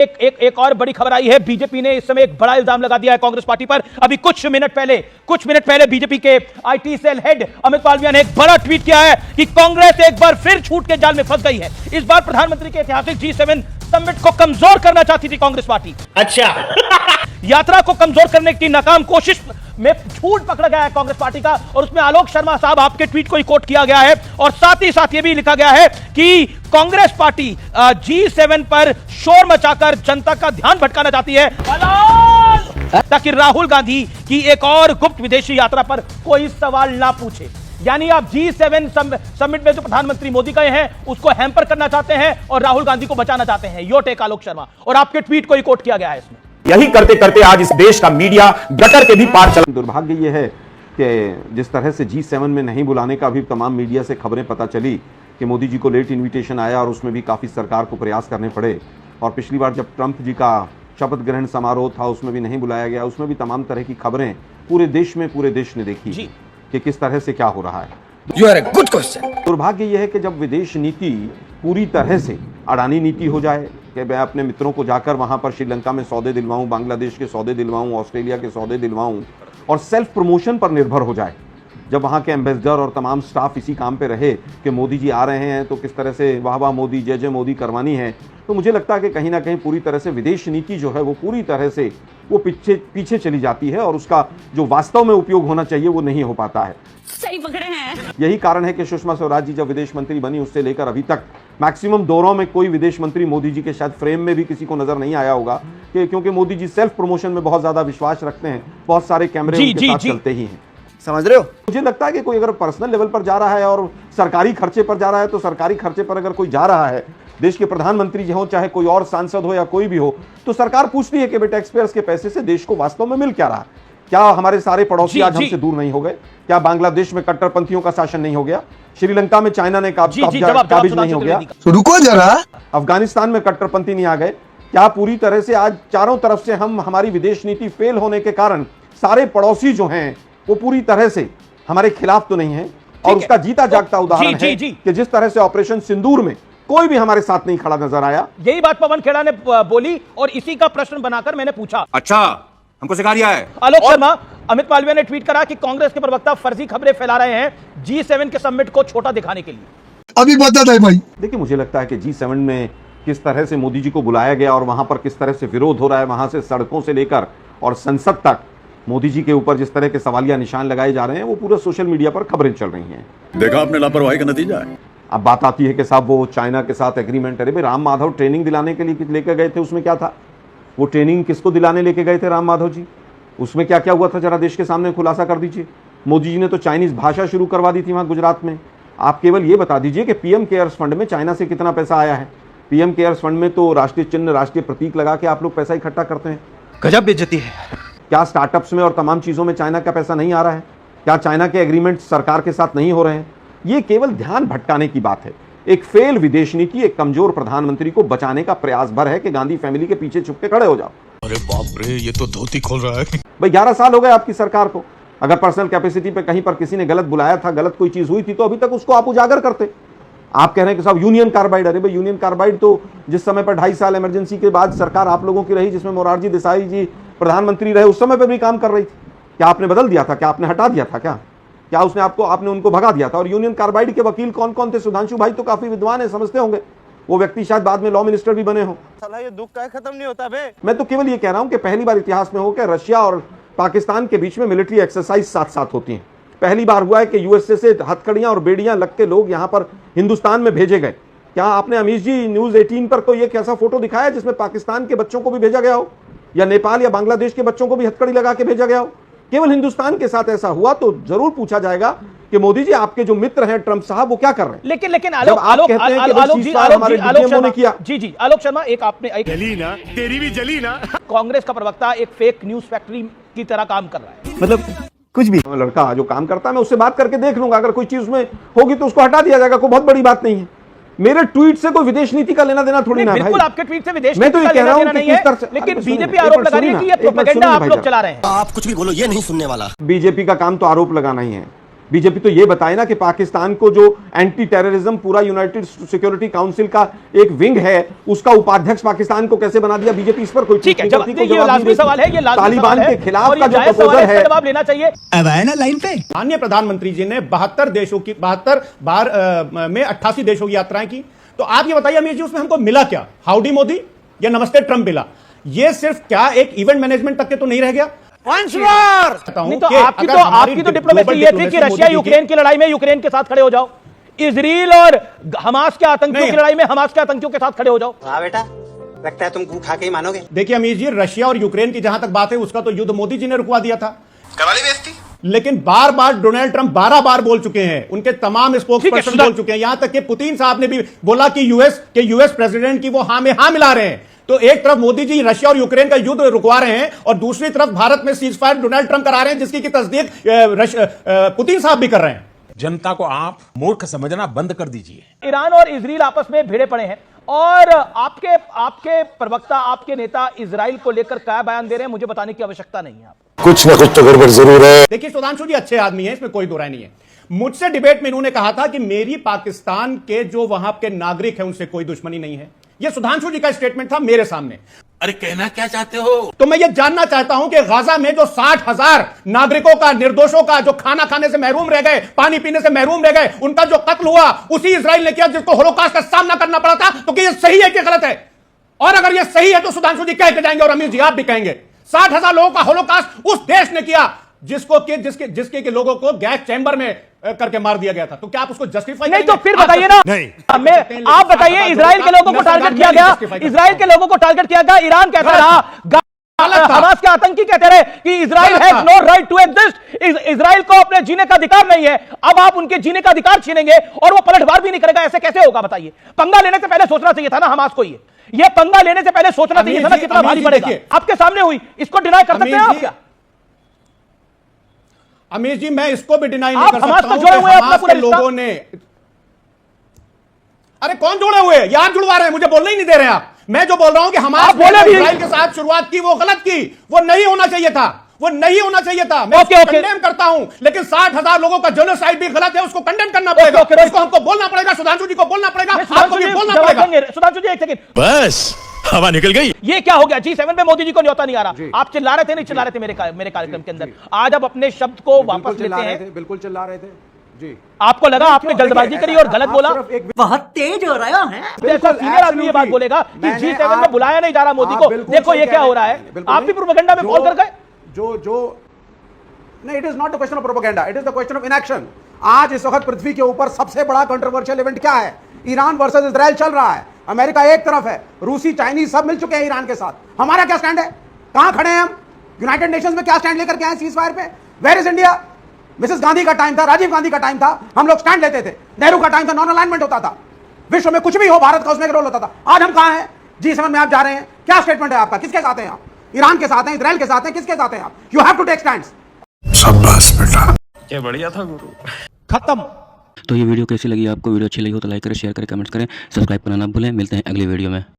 एक और बड़ी खबर आई है। बीजेपी ने इस समय एक बड़ा इल्जाम लगा दिया है कांग्रेस पार्टी पर। अभी कुछ मिनट पहले बीजेपी के IT cell head Amit Malviya ने एक बड़ा ट्वीट किया है कि कांग्रेस एक बार फिर झूठ के जाल में फंस गई है। इस बार प्रधानमंत्री के ऐतिहासिक G7 समिट को कमजोर करना चाहती थी कांग्रेस पार्टी। अच्छा यात्रा को कमजोर करने की नाकाम कोशिश में झूठ पकड़ा गया है कांग्रेस पार्टी का, और उसमें आलोक शर्मा साहब आपके ट्वीट को ही कोट किया गया है, और साथ ही साथ यह भी लिखा गया है कि कांग्रेस पार्टी G7 पर शोर मचाकर जनता का ध्यान भटकाना चाहती है ताकि राहुल गांधी की एक और गुप्त विदेशी यात्रा पर कोई सवाल ना पूछे। यानी आप G7 समिट में जो प्रधानमंत्री मोदी गए हैं उसको हैम्पर करना चाहते हैं और राहुल गांधी को बचाना चाहते हैं। यो टेक आलोक शर्मा, और आपके ट्वीट को ही कोट किया गया है इसमें। यही करते करते आज इस देश का मीडिया गटर के भी पार चला। दुर्भाग्य यह है कि जिस तरह से G7 में नहीं बुलाने का भी तमाम मीडिया से खबरें पता चली कि मोदी जी को लेट इनविटेशन आया और उसमें भी काफ़ी सरकार को प्रयास करने पड़े, और पिछली बार जब ट्रंप जी का शपथ ग्रहण समारोह था उसमें भी नहीं बुलाया गया, उसमें भी तमाम तरह की खबरें पूरे देश ने देखी कि किस तरह से क्या हो रहा है। You are a good question. दुर्भाग्य यह है कि जब विदेश नीति पूरी तरह से अडानी नीति हो जाए कि मैं अपने मित्रों को जाकर वहां पर श्रीलंका में सौदे दिलवाऊं, बांग्लादेश के सौदे दिलवाऊं, ऑस्ट्रेलिया के सौदे दिलवाऊं, और सेल्फ प्रमोशन पर निर्भर हो जाए, जब वहां के एम्बेसडर और तमाम स्टाफ इसी काम पे रहे कि मोदी जी आ रहे हैं तो किस तरह से वाह वाह मोदी, जय जय मोदी करवानी है, तो मुझे लगता है कि कहीं ना कहीं पूरी तरह से विदेश नीति जो है वो पूरी तरह से वो पीछे चली जाती है, और उसका जो वास्तव में उपयोग होना चाहिए वो नहीं हो पाता है। सही पकड़े हैं। यही कारण है कि सुषमा स्वराज जी जब विदेश मंत्री बनी उससे लेकर अभी तक मैक्सिमम दौरों में कोई विदेश मंत्री मोदी जी के शायद फ्रेम में भी किसी को नजर नहीं आया होगा, कि क्योंकि मोदी जी सेल्फ प्रमोशन में बहुत ज्यादा विश्वास रखते हैं, बहुत सारे कैमरे उनके साथ चलते ही हैं। समझ रहे हो? मुझे लगता है कि कोई अगर पर्सनल लेवल पर जा रहा है और सरकारी खर्चे पर जा रहा है, तो सरकारी खर्चे पर अगर कोई जा रहा है, देश के प्रधानमंत्री जी हो चाहे कोई और सांसद हो या कोई भी हो, तो सरकार पूछती है कि भाई टैक्स पेयर्स के पैसे से देश को वास्तव में मिल क्या रहा है। क्या हमारे सारे पड़ोसी आज हमसे दूर नहीं हो गए? क्या बांग्लादेश में कट्टरपंथियों का शासन नहीं हो गया? श्रीलंका में चाइना ने काबिज नहीं हो गया? रुको जरा, अफगानिस्तान में कट्टरपंथी नहीं आ गए? क्या पूरी तरह से आज चारों तरफ से हमारी विदेश नीति फेल होने के कारण सारे पड़ोसी जो हैं वो पूरी तरह से हमारे खिलाफ तो नहीं है? और उसका जीता जागता उदाहरण है कि जिस तरह से ऑपरेशन सिंदूर में कोई भी हमारे साथ नहीं खड़ा नजर आया। यही बात पवन खेड़ा ने बोली और इसी का प्रश्न बनाकर मैंने पूछा। अच्छा हमको सिखा दिया है। आलोक शर्मा, अमित मालवीय ने ट्वीट करा कि कांग्रेस के प्रवक्ता फर्जी खबरें फैला रहे हैं G7 के समिट को छोटा दिखाने के लिए। अभी बता दे भाई। देखिए, मुझे लगता है कि G7 में किस तरह से मोदी जी को बुलाया गया और वहां पर किस तरह से विरोध हो रहा है, वहां से सड़कों से लेकर और संसद तक मोदी जी के ऊपर जिस तरह के सवालिया निशान लगाए जा रहे हैं, वो पूरा सोशल मीडिया पर खबरें चल रही हैं। देखा आपने लापरवाही का नतीजा है। अब बात आती है कि साहब वो चाइना के साथ एग्रीमेंट, अरे भाई राम माधव ट्रेनिंग दिलाने के लिए लेकर गए थे, उसमें क्या था? वो ट्रेनिंग किसको दिलाने लेके गए थे राम माधव जी? उसमें क्या क्या हुआ था जरा देश के सामने खुलासा कर दीजिए। मोदी जी ने तो चाइनीज भाषा शुरू करवा दी थी वहां गुजरात में। आप केवल ये बता दीजिए कि पीएम केयर्स फंड में चाइना से कितना पैसा आया है? पीएम केयर्स फंड में तो राष्ट्रीय चिन्ह, राष्ट्रीय प्रतीक लगा के आप लोग पैसा इकट्ठा करते हैं। गजब बेइज्जती है। क्या स्टार्टअप्स में और तमाम चीजों में चाइना का पैसा नहीं आ रहा है? क्या चाइना के एग्रीमेंट सरकार के साथ नहीं हो रहे हैं? ये केवल ध्यान भटकाने की बात है। एक फेल विदेश नीति, एक कमजोर प्रधानमंत्री को बचाने का प्रयास भर है कि गांधी फैमिली के पीछे छुप के खड़े हो जाओ। अरे बाप रे, ये तो धोती खोल रहा है। भाई 11 साल हो गए आपकी सरकार को। अगर पर्सनल कैपेसिटी पे कहीं पर किसी ने गलत बुलाया था, गलत कोई चीज हुई थी, तो अभी तक उसको आप उजागर करते। आप कह रहे हैं कि साहब यूनियन कार्बाइड, अरे भाई यूनियन कार्बाइड तो जिस समय पर 2.5 साल इमरजेंसी के बाद सरकार आप लोगों की रही, जिसमें मोरारजी देसाई जी प्रधानमंत्री रहे, उस समय पर भी काम कर रही थी। क्या आपने बदल दिया था? क्या आपने हटा दिया था? क्या उसने आपने उनको भगा दिया था? और यूनियन कार्बाइड के वकील कौन कौन थे? सुधांशु भाई तो काफी विद्वान है, समझते होंगे। वो व्यक्ति शायद बाद में लॉ मिनिस्टर भी बने हो। साला ये दुख का खत्म नहीं होता बे। मैं तो केवल ये कह रहा हूं कि पहली बार इतिहास में हो कि रशिया और पाकिस्तान के बीच में मिलिट्री एक्सरसाइज साथ साथ होती हैं। पहली बार हुआ है कि यूएसए से हथकड़ियां और बेड़ियां लग के लोग यहां पर हिंदुस्तान में भेजे गए। क्या आपने अमीश जी न्यूज 18 पर कोई एक ऐसा फोटो दिखाया जिसमें पाकिस्तान के बच्चों को भी भेजा गया हो, या नेपाल या बांग्लादेश के बच्चों को भी हथकड़ी लगा के भेजा गया हो? केवल हिंदुस्तान के साथ ऐसा हुआ तो जरूर पूछा जाएगा कि मोदी जी आपके जो मित्र हैं ट्रंप साहब, वो क्या कर रहे हैं? लेकिन आलोक शर्मा, एक आपने जली ना, तेरी भी जली ना। कांग्रेस का प्रवक्ता एक फेक न्यूज फैक्ट्री की तरह काम कर रहा है। मतलब कुछ भी लड़का जो काम करता है मैं उससे बात करके देख लूंगा, अगर कोई चीज उसमें होगी तो उसको हटा दिया जाएगा, कोई बहुत बड़ी बात नहीं है। मेरे ट्वीट से कोई विदेश नीति का लेना देना थोड़ी ना है। बिल्कुल आपके ट्वीट से विदेश मैं तो ये कह रहा हूं कि किस तरह से, लेकिन बीजेपी आरोप लगा रही है कि ये प्रोपेगेंडा आप लोग चला रहे हैं। आप कुछ भी बोलो, ये नहीं सुनने वाला। बीजेपी का काम तो आरोप लगाना ही है। बीजेपी तो ये बताए ना कि पाकिस्तान को जो एंटी टेररिज्म पूरा यूनाइटेड सिक्योरिटी काउंसिल का एक विंग है, उसका उपाध्यक्ष पाकिस्तान को कैसे बना दिया बीजेपी? इस पर कोई ठीक है, ये लाजमी सवाल है, ये लाजमी तालिबान सवाल है, के खिलाफ और का ये जो जायज सवाल प्रपोजल है, है, इसका जवाब लेना चाहिए। अब आए ना लाइन पे। माननीय प्रधानमंत्री जी ने 72 देशों की 72 बार में 88 देशों की यात्राएं की। तो आप ये बताइए अमीर जी, उसमें हमको मिला क्या? हाउडी मोदी या नमस्ते ट्रंप मिला? ये सिर्फ क्या एक इवेंट मैनेजमेंट तक के तो नहीं रह गया? नहीं तो आपकी तो डिप्लोमेसी ये थी कि रशिया यूक्रेन की लड़ाई में यूक्रेन के साथ खड़े हो जाओ, इजराइल और हमास के आतंकियों की लड़ाई में हमास के आतंकियों के साथ खड़े हो जाओ। हाँ बेटा, लगता है तुम गू खा के ही मानोगे। देखिए अमीर जी, रशिया और यूक्रेन की जहां तक बात है, उसका तो युद्ध मोदी जी ने रुकवा दिया था, करवाली बेइज्जती। लेकिन बार बार डोनाल्ड ट्रंप 12 बार बोल चुके हैं, उनके तमाम स्पोक्सपर्सन बोल चुके हैं, यहां तक कि पुतिन साहब ने भी बोला कि यूएस प्रेसिडेंट की वो हां में हां मिला रहे हैं। तो एक तरफ मोदी जी रशिया और यूक्रेन का युद्ध रुकवा रहे हैं और दूसरी तरफ भारत में सीज फायर डोनाल्ड ट्रंप करा रहे हैं, जिसकी की तस्दीक पुतिन साहब भी कर रहे हैं। जनता को आप मूर्ख समझना बंद कर दीजिए। ईरान और इजराइल आपस में भिड़े पड़े हैं और आपके प्रवक्ता, आपके नेता इजराइल को लेकर क्या बयान दे रहे हैं, मुझे बताने की आवश्यकता नहीं है। आप कुछ ना कुछ तो गड़बड़ जरूर है। देखिए सुधांशु जी अच्छे आदमी हैं, इसमें कोई दो राय नहीं है। मुझसे डिबेट में इन्होंने कहा था कि मेरी पाकिस्तान के जो वहां के नागरिक हैं उनसे कोई दुश्मनी नहीं है। यह सुधांशु जी का स्टेटमेंट था मेरे सामने। अरे कहना क्या चाहते हो? तो मैं ये जानना चाहता हूं कि गाजा में जो 60,000 नागरिकों का, निर्दोषों का, जो खाना खाने से महरूम रह गए, पानी पीने से महरूम रह गए, उनका जो कत्ल हुआ उसी इजराइल ने किया जिसको होलोकॉस्ट का सामना करना पड़ा था। तो क्या ये सही है कि गलत है? और अगर ये सही है तो सुधांशु जी कह के जाएंगे और अमीर जी आप भी कहेंगे 60,000 लोगों का होलोकॉस्ट उस देश ने किया जिसके के लोगों को गैस चैम्बर में करके मार दिया गया था। तो क्या आप उसको जस्टिफाई नहीं तो फिर बताइए ना, आप बताइए इजराइल के लोगों को टारगेट किया गया, इजराइल के लोगों को टारगेट किया गया, ईरान कहता रहा, हमास के आतंकी कहते रहे कि Israel has no right to exist, Israel को अपने जीने का अधिकार नहीं है। अब आप उनके जीने का अधिकार छीनेंगे और वो पलटवार भी नहीं करेगा, ऐसे कैसे होगा बताइए? पंगा लेने से पहले सोचना चाहिए था ना हमास को, ये पंगा लेने से पहले सोचना चाहिए था ना कितना भारी पड़ेगा। आपके सामने हुई, इसको डिनाई कर सकते हैं आप क्या? अमीर जी मैं इसको भी डिनाई नहीं कर सकता हूं जोड़े हुए कि हमास के लोगों ने, अरे कौन जोड़े हुए? यार जुड़वा रहे हैं, मुझे बोलने ही नहीं दे रहे हैं आप। मैं जो बोल रहा हूं कि हमास ने इजराइल के साथ शुरुआत की वो गलत की, वो नहीं होना चाहिए था, वो नहीं होना चाहिए था। मैं कंडेम करता हूं, लेकिन 60,000 लोगों का जेनोसाइड भी गलत है, उसको कंडेम करना पड़ेगा, उसको हमको बोलना पड़ेगा, सुधांशु जी को बोलना पड़ेगा, आपको भी बोलना पड़ेगा। सुधांशु जी एक सेकंड, बस हवा निकल गई। ये क्या हो गया? G7 में मोदी जी को न्योता नहीं आ रहा। आप चिल्ला रहे थे, नहीं चिल्ला रहे थे मेरे कार्यक्रम के अंदर? आज आप अपने शब्द को वापस लेते हैं। बिल्कुल चिल्ला रहे थे जी। आपको लगा आपने जल्दबाजी करी और गलत बोला? बहुत तेज हो रहा है। जैसा सीनियर आदमी ये बात बोलेगा कि G7 में बुलाया नहीं जा रहा मोदी को, देखो ये क्या हो रहा है, आप भी प्रोपेगेंडा में फॉल कर गए। नहीं, it is not the question of propaganda, it is the question of inaction. आज इस वक्त पृथ्वी के ऊपर सबसे बड़ा कंट्रोवर्शियल इवेंट क्या है? ईरान वर्सेस इजराइल चल रहा है। अमेरिका एक तरफ है, रूसी चाइनीज सब मिल चुके हैं ईरान के साथ। हमारा क्या स्टैंड है? कहां खड़े हैं हम? यूनाइटेड नेशंस में क्या स्टैंड लेकर के आए सीज फायर पे? Where is India? Mrs Gandhi का टाइम था, राजीव गांधी का टाइम था, हम लोग स्टैंड लेते थे। नेहरू का टाइम था, नॉन अलाइनमेंट होता था। विश्व में कुछ भी हो, भारत का उसमें एक रोल होता था। आज हम कहां हैं? G7 में आप जा रहे हैं, क्या स्टेटमेंट है आपका? किसके साथ हैं आप? ईरान के साथ हैं, इजराइल के साथ हैं, किसके साथ हैं आप? You have to take stands. शाबाश बेटा, क्या बढ़िया था गुरु। खत्म। तो ये वीडियो कैसी लगी आपको? वीडियो अच्छी लगी हो तो लाइक करें, शेयर करें, कमेंट्स करें, सब्सक्राइब करना ना भूलें। मिलते हैं अगली वीडियो में।